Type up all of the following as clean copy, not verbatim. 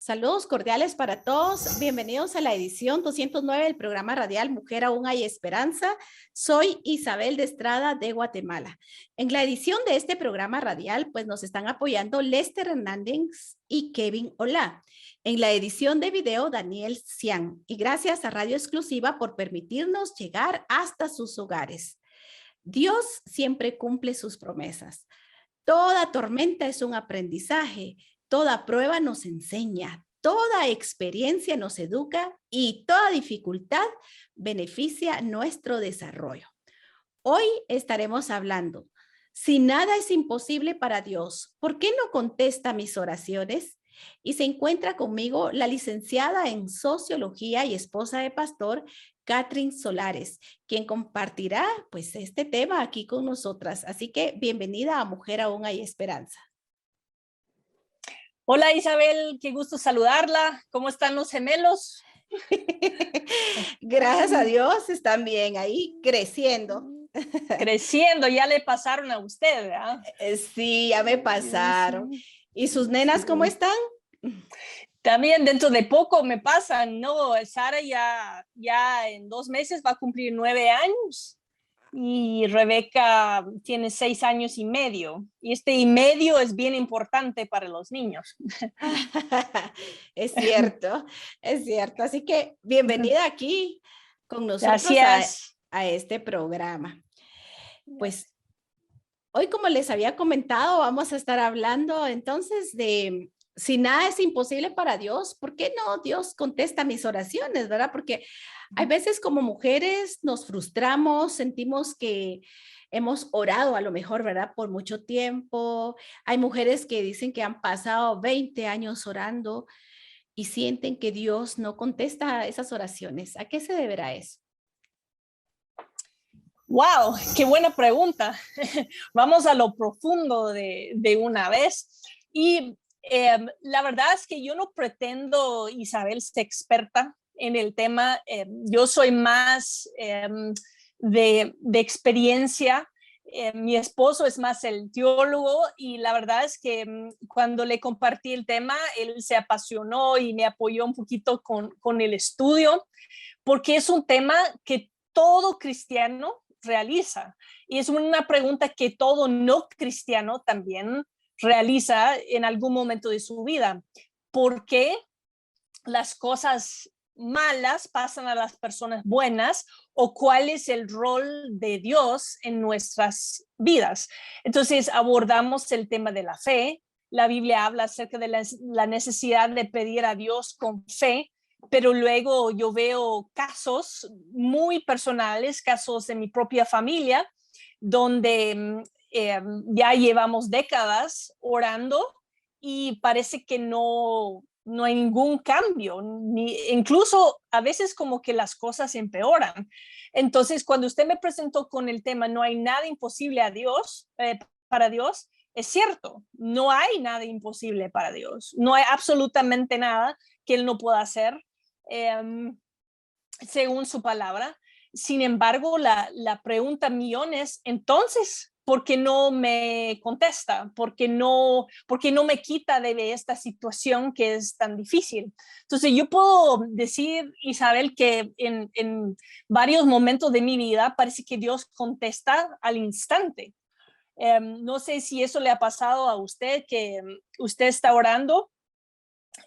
Saludos cordiales para todos. Bienvenidos a la edición 209 del programa radial Mujer Aún Hay Esperanza. Soy Isabel de Estrada de Guatemala. En la edición de este programa radial, pues nos están apoyando Lester Hernández y Kevin Olá. En la edición de video, Daniel Cian. Y gracias a Radio Exclusiva por permitirnos llegar hasta sus hogares. Dios siempre cumple sus promesas. Toda tormenta es un aprendizaje. Toda prueba nos enseña, toda experiencia nos educa y toda dificultad beneficia nuestro desarrollo. Hoy estaremos hablando, si nada es imposible para Dios, ¿por qué no contesta mis oraciones? Y se encuentra conmigo la licenciada en Sociología y esposa de pastor, Catherine Solares, quien compartirá pues este tema aquí con nosotras. Así que bienvenida a Mujer Aún Hay Esperanza. Hola Isabel, qué gusto saludarla. ¿Cómo están los gemelos? Gracias a Dios, están bien ahí, creciendo. Creciendo, ya le pasaron a usted, ¿verdad? Sí, ya me pasaron. ¿Y sus nenas cómo están? También dentro de poco me pasan, ¿no? Sara ya en 2 meses va a cumplir 9 años. Y Rebeca tiene 6 años y medio. Y este y medio es bien importante para los niños. Es cierto, es cierto. Así que bienvenida aquí con nosotros a este programa. Pues hoy, como les había comentado, vamos a estar hablando entonces de si nada es imposible para Dios, ¿por qué no Dios contesta mis oraciones, verdad? Porque hay veces como mujeres nos frustramos, sentimos que hemos orado a lo mejor, ¿verdad? Por mucho tiempo. Hay mujeres que dicen que han pasado 20 años orando y sienten que Dios no contesta esas oraciones. ¿A qué se deberá eso? ¡Wow! ¡Qué buena pregunta! Vamos a lo profundo de una vez. Y la verdad es que yo no pretendo, Isabel, ser experta en el tema. Yo soy más de experiencia. Mi esposo es más el teólogo y la verdad es que cuando le compartí el tema, él se apasionó y me apoyó un poquito con el estudio, porque es un tema que todo cristiano realiza. Y es una pregunta que todo no cristiano también realiza en algún momento de su vida. ¿Por qué las cosas malas pasan a las personas buenas? ¿O cuál es el rol de Dios en nuestras vidas? Entonces abordamos el tema de la fe. La Biblia habla acerca de la necesidad de pedir a Dios con fe, pero luego yo veo casos muy personales, casos de mi propia familia, donde ya llevamos décadas orando y parece que no hay ningún cambio, incluso a veces como que las cosas empeoran. Entonces, cuando usted me presentó con el tema, no hay nada imposible para Dios, es cierto, no hay nada imposible para Dios, no hay absolutamente nada que Él no pueda hacer según su palabra. Sin embargo, la pregunta millón es, entonces, ¿por qué no me contesta? ¿Por qué no me quita de esta situación que es tan difícil? Entonces, yo puedo decir, Isabel, que en varios momentos de mi vida parece que Dios contesta al instante. No sé si eso le ha pasado a usted, que usted está orando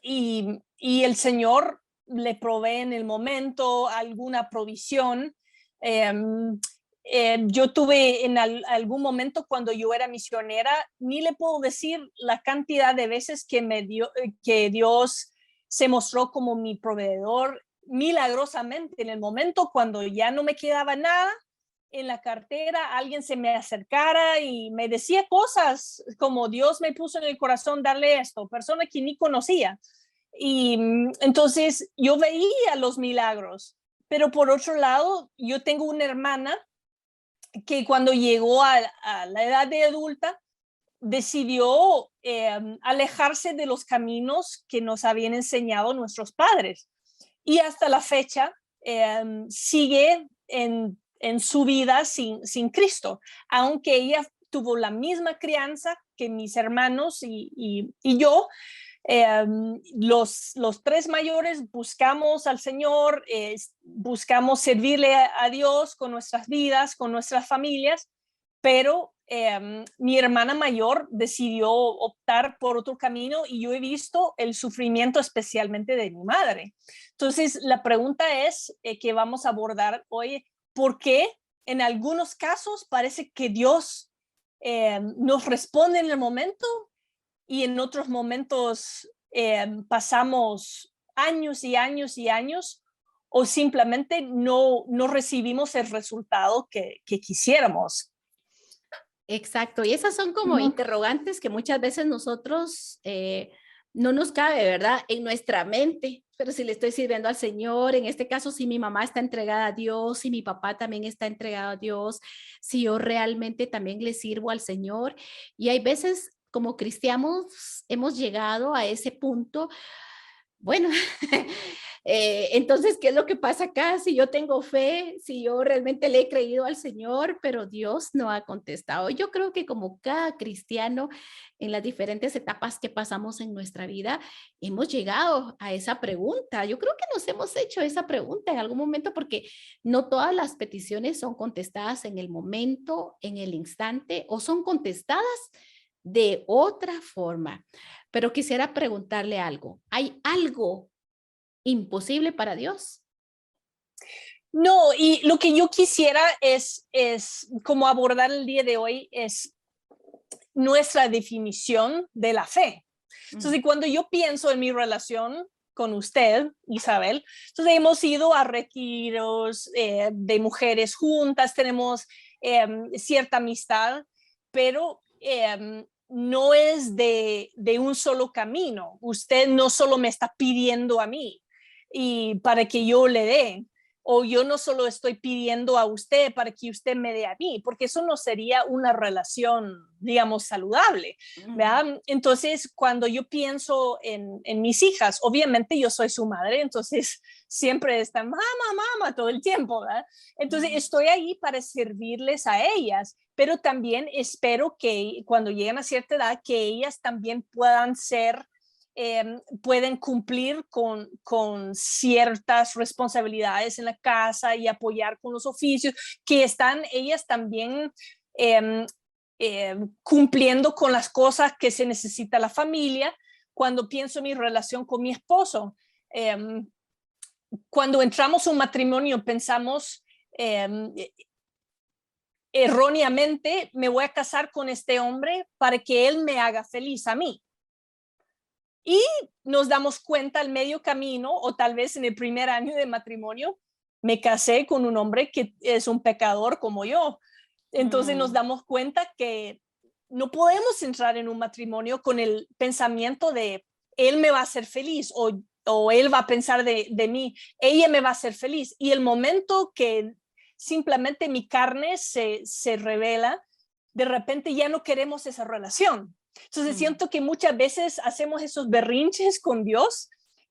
y el Señor le provee en el momento alguna provisión. Yo tuve en algún momento cuando yo era misionera, ni le puedo decir la cantidad de veces que Dios se mostró como mi proveedor milagrosamente. En el momento cuando ya no me quedaba nada en la cartera, alguien se me acercara y me decía cosas como Dios me puso en el corazón darle esto, persona que ni conocía. Y entonces yo veía los milagros, pero por otro lado, yo tengo una hermana que cuando llegó a la edad de adulta, decidió alejarse de los caminos que nos habían enseñado nuestros padres. Y hasta la fecha sigue en su vida sin Cristo, aunque ella tuvo la misma crianza que mis hermanos y yo. Los tres mayores buscamos al Señor, buscamos servirle a Dios con nuestras vidas, con nuestras familias, pero mi hermana mayor decidió optar por otro camino y yo he visto el sufrimiento especialmente de mi madre. Entonces, la pregunta es que vamos a abordar hoy, ¿por qué en algunos casos parece que Dios nos responde en el momento y en otros momentos pasamos años y años y años o simplemente no recibimos el resultado que quisiéramos? Exacto, y esas son como interrogantes que muchas veces nosotros no nos cabe, ¿verdad? En nuestra mente, pero si le estoy sirviendo al Señor, en este caso, si mi mamá está entregada a Dios, si mi papá también está entregado a Dios, si yo realmente también le sirvo al Señor. Y hay veces como cristianos hemos llegado a ese punto. Bueno, entonces, ¿qué es lo que pasa acá? Si yo tengo fe, si yo realmente le he creído al Señor, pero Dios no ha contestado. Yo creo que como cada cristiano en las diferentes etapas que pasamos en nuestra vida, hemos llegado a esa pregunta. Yo creo que nos hemos hecho esa pregunta en algún momento porque no todas las peticiones son contestadas en el momento, en el instante, o son contestadas de otra forma. Pero quisiera preguntarle algo. ¿Hay algo imposible para Dios? No, y lo que yo quisiera es como abordar el día de hoy, es nuestra definición de la fe. Entonces, cuando yo pienso en mi relación con usted, Isabel, entonces hemos ido a retiros de mujeres juntas, tenemos cierta amistad, pero no es de un solo camino. Usted no solo me está pidiendo a mí y para que yo le dé, o yo no solo estoy pidiendo a usted para que usted me dé a mí, porque eso no sería una relación, digamos, saludable, ¿verdad? Entonces, cuando yo pienso en mis hijas, obviamente yo soy su madre, entonces siempre están, mamá, mamá, todo el tiempo, ¿verdad? Entonces, estoy ahí para servirles a ellas, pero también espero que cuando lleguen a cierta edad, que ellas también puedan ser pueden cumplir con ciertas responsabilidades en la casa y apoyar con los oficios, que están ellas también cumpliendo con las cosas que se necesita la familia. Cuando pienso en mi relación con mi esposo, cuando entramos a un matrimonio pensamos erróneamente, me voy a casar con este hombre para que él me haga feliz a mí. Y nos damos cuenta al medio camino, o tal vez en el primer año de matrimonio, me casé con un hombre que es un pecador como yo. Entonces nos damos cuenta que no podemos entrar en un matrimonio con el pensamiento de él me va a hacer feliz o él va a pensar de mí, ella me va a hacer feliz. Y el momento que simplemente mi carne se revela, de repente ya no queremos esa relación. Entonces siento que muchas veces hacemos esos berrinches con Dios,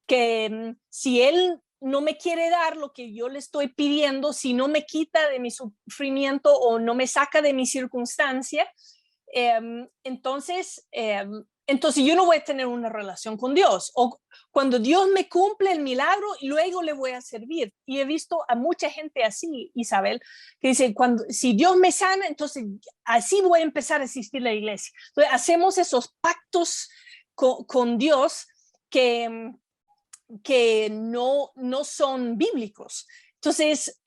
que si Él no me quiere dar lo que yo le estoy pidiendo, si no me quita de mi sufrimiento o no me saca de mi circunstancia, entonces yo no voy a tener una relación con Dios. O cuando Dios me cumple el milagro, luego le voy a servir. Y he visto a mucha gente así, Isabel, que dice, si Dios me sana, entonces así voy a empezar a asistir a la iglesia. Entonces hacemos esos pactos con Dios que no son bíblicos. Entonces,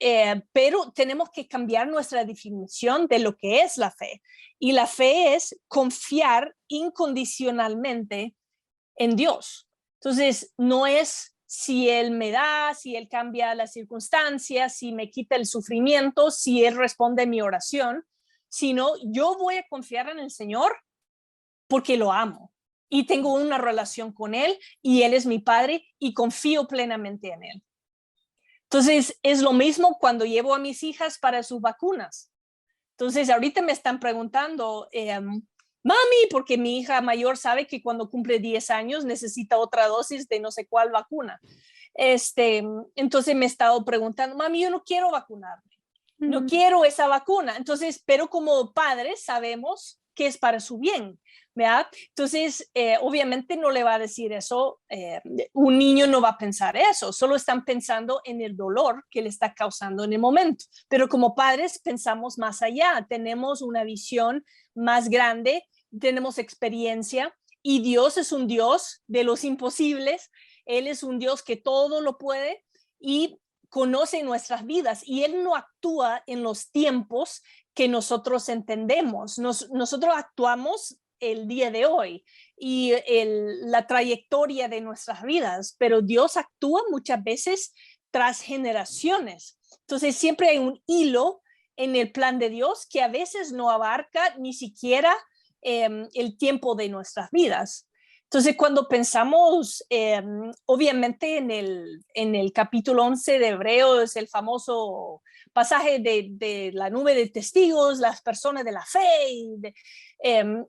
pero tenemos que cambiar nuestra definición de lo que es la fe. Y la fe es confiar incondicionalmente en Dios. Entonces, no es si Él me da, si Él cambia las circunstancias, si me quita el sufrimiento, si Él responde mi oración, sino yo voy a confiar en el Señor porque lo amo y tengo una relación con Él y Él es mi Padre y confío plenamente en Él. Entonces, es lo mismo cuando llevo a mis hijas para sus vacunas. Entonces, ahorita me están preguntando, mami, porque mi hija mayor sabe que cuando cumple 10 años necesita otra dosis de no sé cuál vacuna. Entonces me he estado preguntando, mami, yo no quiero vacunarme, no quiero esa vacuna. Entonces, pero como padres sabemos que es para su bien, ¿verdad? Entonces, obviamente no le va a decir eso, un niño no va a pensar eso, solo están pensando en el dolor que le está causando en el momento. Pero como padres pensamos más allá, tenemos una visión más grande, tenemos experiencia y Dios es un Dios de los imposibles, Él es un Dios que todo lo puede y conoce nuestras vidas y Él no actúa en los tiempos que nosotros entendemos. Nosotros actuamos el día de hoy y la trayectoria de nuestras vidas, pero Dios actúa muchas veces tras generaciones. Entonces siempre hay un hilo en el plan de Dios que a veces no abarca ni siquiera el tiempo de nuestras vidas. Entonces, cuando pensamos, obviamente en el capítulo 11 de Hebreos, el famoso pasaje de la nube de testigos, las personas de la fe.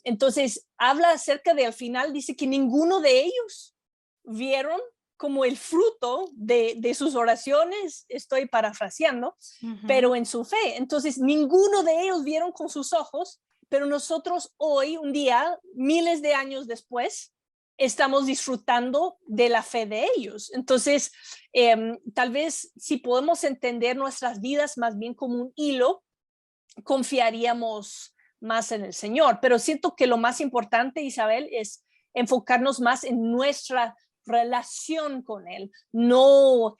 Entonces, habla acerca de, al final, dice que ninguno de ellos vieron como el fruto de sus oraciones, estoy parafraseando, pero en su fe. Entonces, ninguno de ellos vieron con sus ojos, pero nosotros hoy, un día, miles de años después, estamos disfrutando de la fe de ellos. Entonces, tal vez si podemos entender nuestras vidas más bien como un hilo, confiaríamos más en el Señor. Pero siento que lo más importante, Isabel, es enfocarnos más en nuestra relación con Él. No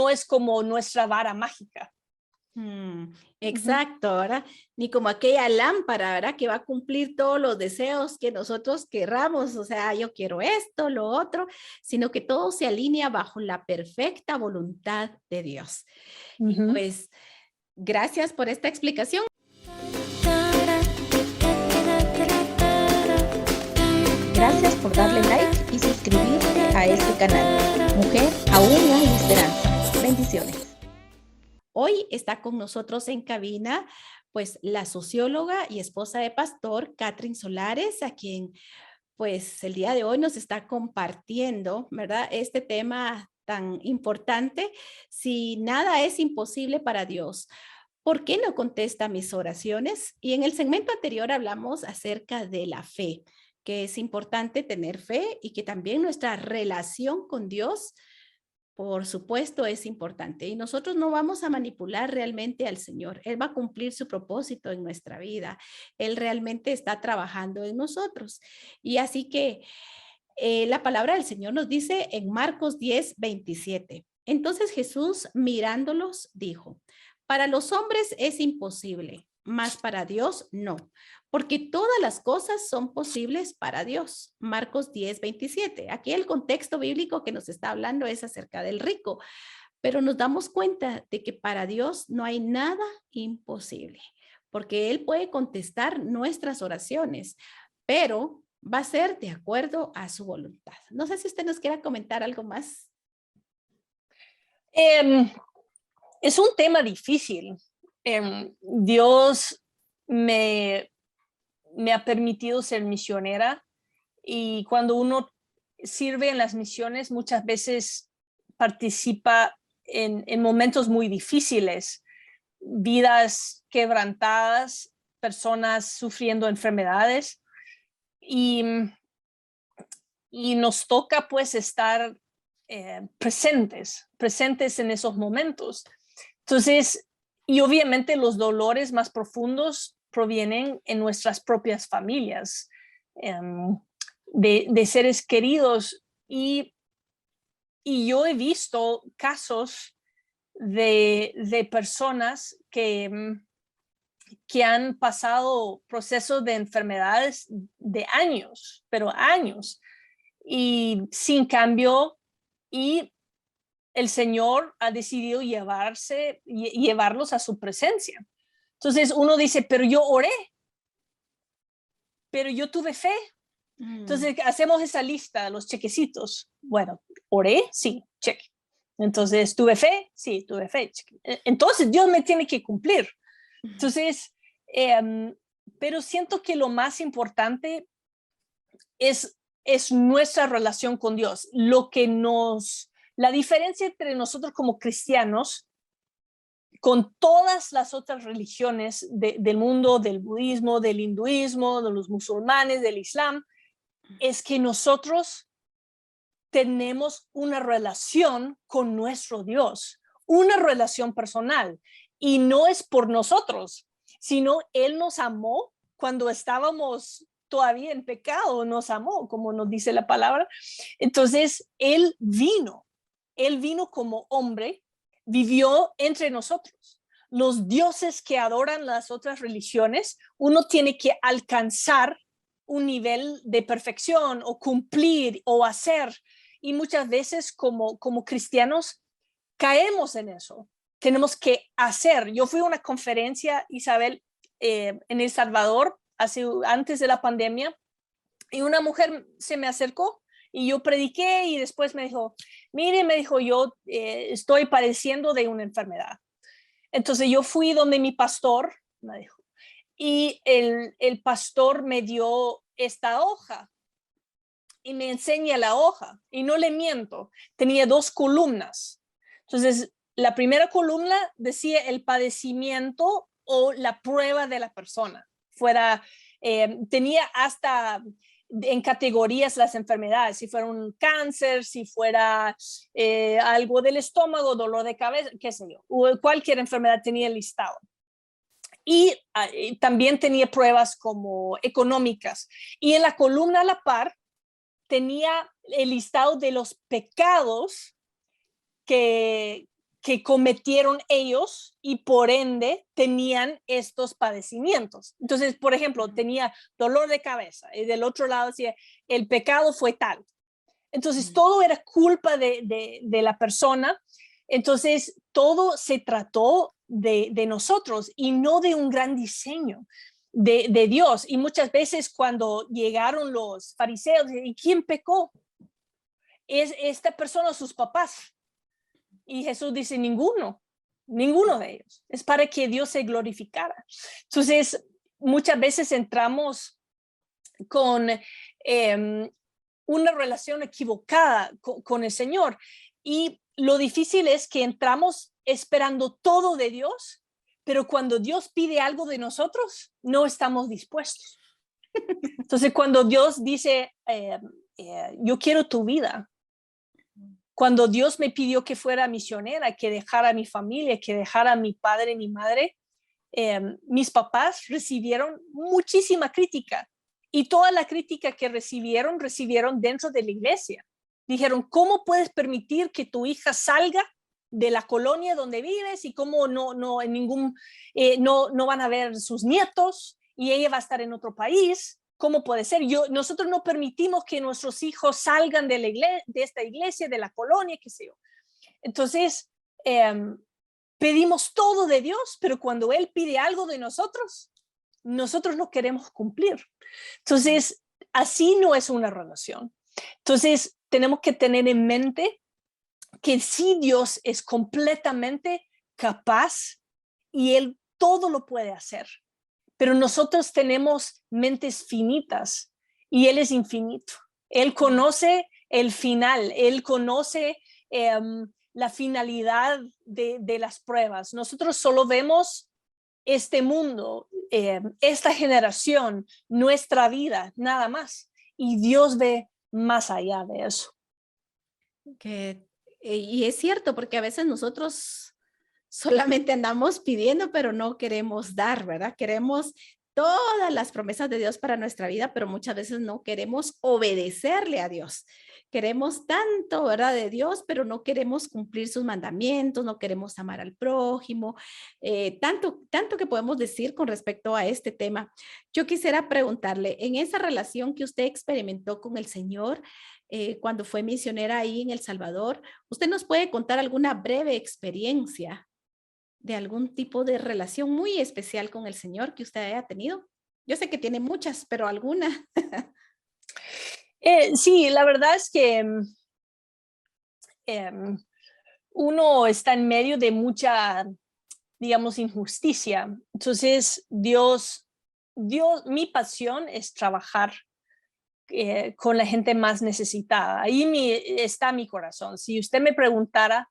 es como nuestra vara mágica. Exacto, ¿verdad? Ni como aquella lámpara, ¿verdad? Que va a cumplir todos los deseos que nosotros querramos, o sea, yo quiero esto, lo otro, sino que todo se alinea bajo la perfecta voluntad de Dios. Y pues, gracias por esta explicación. Gracias por darle like y suscribirte a este canal. Mujer, aún hay esperanza. Bendiciones. Hoy está con nosotros en cabina, pues, la socióloga y esposa de pastor, Catherine Solares, a quien, pues, el día de hoy nos está compartiendo, ¿verdad? Este tema tan importante. Si nada es imposible para Dios, ¿por qué no contesta mis oraciones? Y en el segmento anterior hablamos acerca de la fe, que es importante tener fe y que también nuestra relación con Dios, por supuesto, es importante. Y nosotros no vamos a manipular realmente al Señor. Él va a cumplir su propósito en nuestra vida. Él realmente está trabajando en nosotros. Y así que la palabra del Señor nos dice en Marcos 10:27. Entonces Jesús, mirándolos, dijo: para los hombres es imposible, mas para Dios no, porque todas las cosas son posibles para Dios. Marcos 10:27. Aquí el contexto bíblico que nos está hablando es acerca del rico, pero nos damos cuenta de que para Dios no hay nada imposible, porque Él puede contestar nuestras oraciones, pero va a ser de acuerdo a su voluntad. No sé si usted nos quiera comentar algo más. Es un tema difícil. Dios me ha permitido ser misionera y cuando uno sirve en las misiones muchas veces participa en momentos muy difíciles, vidas quebrantadas, personas sufriendo enfermedades y nos toca pues estar presentes en esos momentos. Entonces, y obviamente los dolores más profundos provienen en nuestras propias familias, de seres queridos. Y yo he visto casos de personas que han pasado procesos de enfermedades de años, pero años, y sin cambio, y el Señor ha decidido llevarlos a su presencia. Entonces uno dice, pero yo oré, pero yo tuve fe. Entonces hacemos esa lista, los chequecitos. Bueno, oré, sí, cheque. Entonces, ¿tuve fe? Sí, tuve fe. Cheque. Entonces Dios me tiene que cumplir. Entonces, pero siento que lo más importante es nuestra relación con Dios. La diferencia entre nosotros como cristianos con todas las otras religiones del mundo, del budismo, del hinduismo, de los musulmanes, del islam, es que nosotros tenemos una relación con nuestro Dios, una relación personal, y no es por nosotros, sino Él nos amó cuando estábamos todavía en pecado, nos amó, como nos dice la palabra. Entonces, Él vino como hombre, vivió entre nosotros. Los dioses que adoran las otras religiones, uno tiene que alcanzar un nivel de perfección o cumplir o hacer. Y muchas veces como cristianos caemos en eso. Tenemos que hacer. Yo fui a una conferencia, Isabel, en El Salvador, antes de la pandemia, y una mujer se me acercó y yo prediqué y después me dijo, mire, me dijo, yo estoy padeciendo de una enfermedad. Entonces yo fui donde mi pastor, me dijo, y el pastor me dio esta hoja y me enseña la hoja, y no le miento, tenía 2 columnas. Entonces, la primera columna decía el padecimiento o la prueba de la persona. Tenía hasta en categorías las enfermedades, si fuera un cáncer, si fuera algo del estómago, dolor de cabeza, qué sé yo, o cualquier enfermedad tenía listado. Y también tenía pruebas como económicas. Y en la columna a la par tenía el listado de los pecados que cometieron ellos y por ende tenían estos padecimientos. Entonces, por ejemplo, tenía dolor de cabeza y del otro lado decía, el pecado fue tal. Entonces, todo era culpa de la persona. Entonces, todo se trató de nosotros y no de un gran diseño de Dios. Y muchas veces cuando llegaron los fariseos, ¿y quién pecó? ¿Es esta persona o sus papás? Y Jesús dice, ninguno de ellos. Es para que Dios se glorificara. Entonces, muchas veces entramos con una relación equivocada con el Señor. Y lo difícil es que entramos esperando todo de Dios, pero cuando Dios pide algo de nosotros, no estamos dispuestos. Entonces, cuando Dios dice, yo quiero tu vida, cuando Dios me pidió que fuera misionera, que dejara a mi familia, que dejara a mi padre y mi madre, mis papás recibieron muchísima crítica y toda la crítica que recibieron dentro de la iglesia. Dijeron, ¿cómo puedes permitir que tu hija salga de la colonia donde vives y cómo no van a ver sus nietos y ella va a estar en otro país? ¿Cómo puede ser? Nosotros no permitimos que nuestros hijos salgan de esta iglesia, de la colonia, qué sé yo. Entonces, pedimos todo de Dios, pero cuando Él pide algo de nosotros no queremos cumplir. Entonces, así no es una relación. Entonces, tenemos que tener en mente que sí, Dios es completamente capaz y Él todo lo puede hacer. Pero nosotros tenemos mentes finitas y Él es infinito. Él conoce el final, Él conoce la finalidad de las pruebas. Nosotros solo vemos este mundo, esta generación, nuestra vida, nada más. Y Dios ve más allá de eso. Y es cierto, porque a veces nosotros solamente andamos pidiendo, pero no queremos dar, ¿verdad? Queremos todas las promesas de Dios para nuestra vida, pero muchas veces no queremos obedecerle a Dios. Queremos tanto, ¿verdad? De Dios, pero no queremos cumplir sus mandamientos, no queremos amar al prójimo, tanto que podemos decir con respecto a este tema. Yo quisiera preguntarle, en esa relación que usted experimentó con el Señor, cuando fue misionera ahí en El Salvador, ¿usted nos puede contar alguna breve experiencia de algún tipo de relación muy especial con el Señor que usted haya tenido? Yo sé que tiene muchas, pero alguna. Sí, la verdad es que uno está en medio de mucha, digamos, injusticia. Entonces, Dios, mi pasión es trabajar con la gente más necesitada. Ahí está mi corazón. Si usted me preguntara,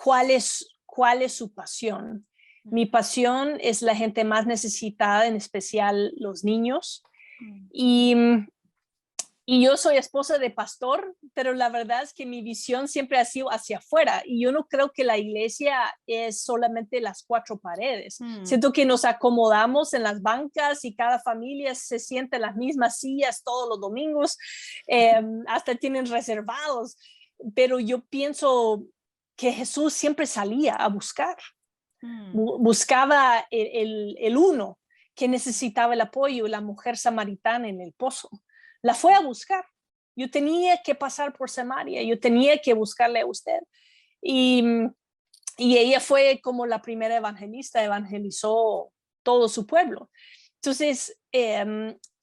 ¿cuál es su pasión? Mi pasión es la gente más necesitada, en especial los niños. Y yo soy esposa de pastor, pero la verdad es que mi visión siempre ha sido hacia afuera. Y yo no creo que la iglesia es solamente las cuatro paredes. Siento que nos acomodamos en las bancas y cada familia se sienta en las mismas sillas todos los domingos. Hasta tienen reservados. Pero yo pienso que Jesús siempre salía a buscar. Buscaba el uno que necesitaba el apoyo, la mujer samaritana en el pozo. La fue a buscar. Yo tenía que pasar por Samaria, yo tenía que buscarle a usted. Y ella fue como la primera evangelista, evangelizó todo su pueblo. Entonces,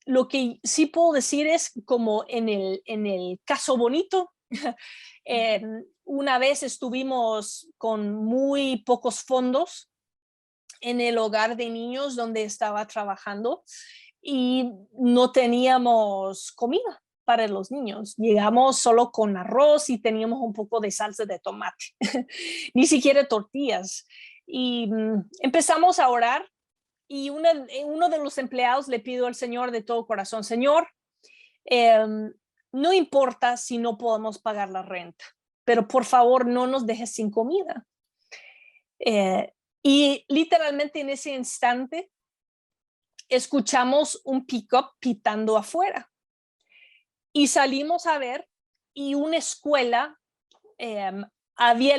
lo que sí puedo decir es como en el caso bonito, una vez estuvimos con muy pocos fondos en el hogar de niños donde estaba trabajando y no teníamos comida para los niños. Llegamos solo con arroz y teníamos un poco de salsa de tomate, ni siquiera tortillas. Y empezamos a orar y uno de los empleados le pidió al Señor de todo corazón, Señor, no importa si no podemos pagar la renta, pero por favor no nos dejes sin comida. Y literalmente en ese instante escuchamos un pick-up pitando afuera y salimos a ver y una escuela había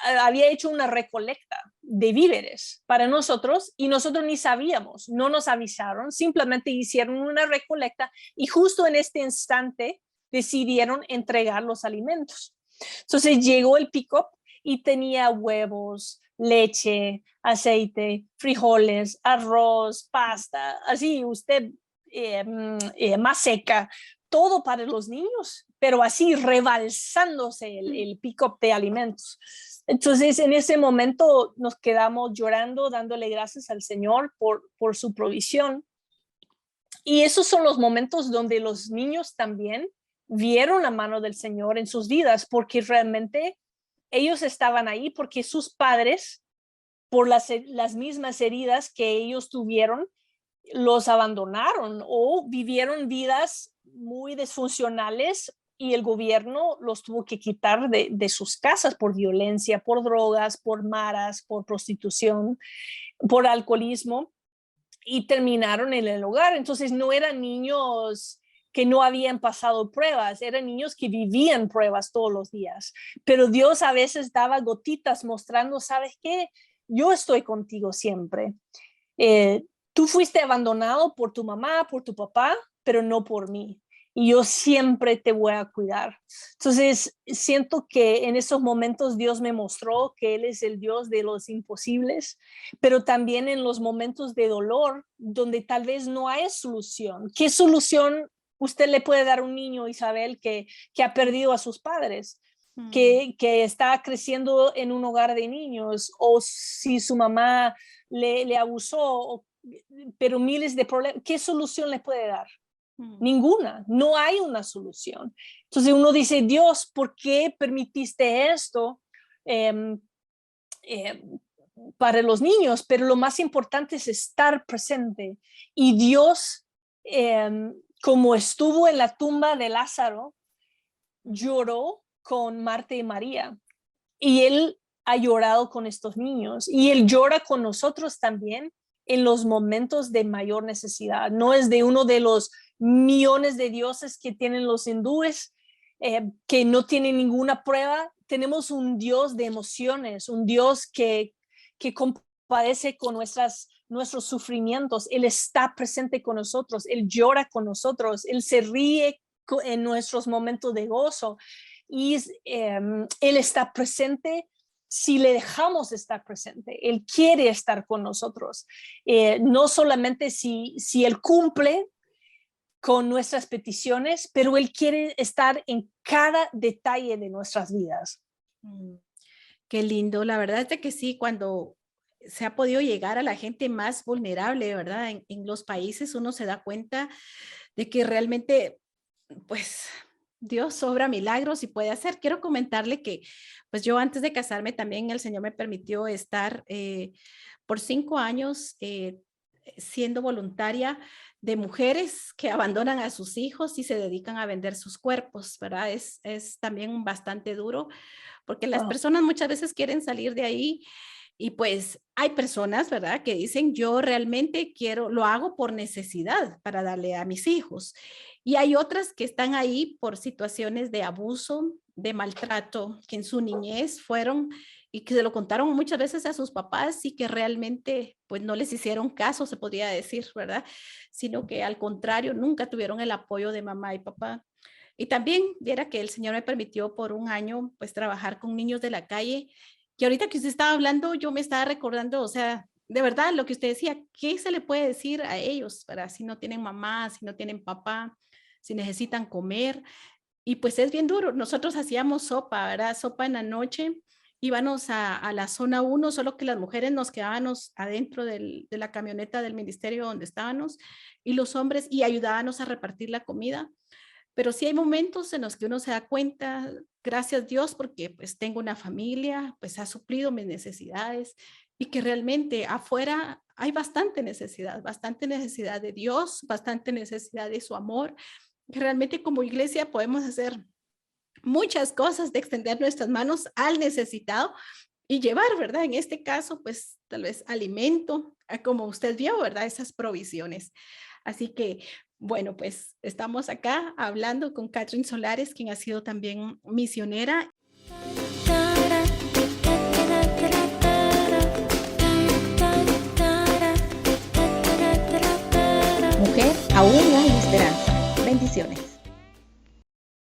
había hecho una recolecta de víveres para nosotros y nosotros ni sabíamos, no nos avisaron, simplemente hicieron una recolecta y justo en este instante decidieron entregar los alimentos. Entonces llegó el pick-up y tenía huevos, leche, aceite, frijoles, arroz, pasta, así usted más seca, todo para los niños, pero así rebalsándose el pick-up de alimentos. Entonces en ese momento nos quedamos llorando, dándole gracias al Señor por su provisión. Y esos son los momentos donde los niños también vieron la mano del Señor en sus vidas, porque realmente ellos estaban ahí porque sus padres, por las mismas heridas que ellos tuvieron, los abandonaron o vivieron vidas muy disfuncionales y el gobierno los tuvo que quitar de sus casas por violencia, por drogas, por maras, por prostitución, por alcoholismo y terminaron en el hogar. Entonces no eran niños que no habían pasado pruebas, eran niños que vivían pruebas todos los días, pero Dios a veces daba gotitas mostrando, ¿sabes qué? Yo estoy contigo siempre. Tú fuiste abandonado por tu mamá, por tu papá, pero no por mí. Y yo siempre te voy a cuidar. Entonces, siento que en esos momentos Dios me mostró que Él es el Dios de los imposibles, pero también en los momentos de dolor, donde tal vez no hay solución. ¿Qué solución usted le puede dar a un niño, Isabel, que ha perdido a sus padres? Que está creciendo en un hogar de niños, o si su mamá le abusó, pero miles de problemas. ¿Qué solución le puede dar? Ninguna, no hay una solución. Entonces uno dice, Dios, ¿por qué permitiste esto para los niños? Pero lo más importante es estar presente. Y Dios, como estuvo en la tumba de Lázaro, lloró con Marta y María. Y Él ha llorado con estos niños. Y Él llora con nosotros también en los momentos de mayor necesidad. No es de uno de los millones de dioses que tienen los hindúes, que no tienen ninguna prueba. Tenemos un Dios de emociones, un Dios que compadece con nuestros sufrimientos. Él está presente con nosotros, Él llora con nosotros, Él se ríe en nuestros momentos de gozo. Y Él está presente si le dejamos estar presente. Él quiere estar con nosotros, no solamente si Él cumple con nuestras peticiones, pero Él quiere estar en cada detalle de nuestras vidas. Qué lindo, la verdad es de que sí, cuando se ha podido llegar a la gente más vulnerable, ¿verdad? En los países uno se da cuenta de que realmente, pues, Dios obra milagros y puede hacer. Quiero comentarle que, pues yo antes de casarme también el Señor me permitió estar por 5 años siendo voluntaria de mujeres que abandonan a sus hijos y se dedican a vender sus cuerpos, ¿verdad? Es también bastante duro porque las Wow. personas muchas veces quieren salir de ahí y pues hay personas, ¿verdad? Que dicen, yo realmente quiero, lo hago por necesidad para darle a mis hijos. Y hay otras que están ahí por situaciones de abuso, de maltrato, que en su niñez fueron y que se lo contaron muchas veces a sus papás y que realmente pues no les hicieron caso, se podría decir, ¿verdad? Sino que al contrario, nunca tuvieron el apoyo de mamá y papá. Y también viera que el Señor me permitió por un año pues trabajar con niños de la calle, que ahorita que usted estaba hablando, yo me estaba recordando, o sea, de verdad lo que usted decía, ¿qué se le puede decir a ellos para si no tienen mamá, si no tienen papá, si necesitan comer? Y pues es bien duro. Nosotros hacíamos sopa, ¿verdad? Sopa en la noche. Íbamos a la zona 1, solo que las mujeres nos quedábamos adentro de la camioneta del ministerio donde estábamos y los hombres y ayudábamos a repartir la comida. Pero sí hay momentos en los que uno se da cuenta, gracias Dios, porque pues tengo una familia, pues ha suplido mis necesidades y que realmente afuera hay bastante necesidad de Dios, bastante necesidad de su amor. Realmente como iglesia podemos hacer muchas cosas de extender nuestras manos al necesitado y llevar, ¿verdad? En este caso, pues tal vez alimento, como usted vio, ¿verdad? Esas provisiones. Así que, bueno, pues estamos acá hablando con Catherine Solares, quien ha sido también misionera. Mujer, aún hay esperanza. Bendiciones.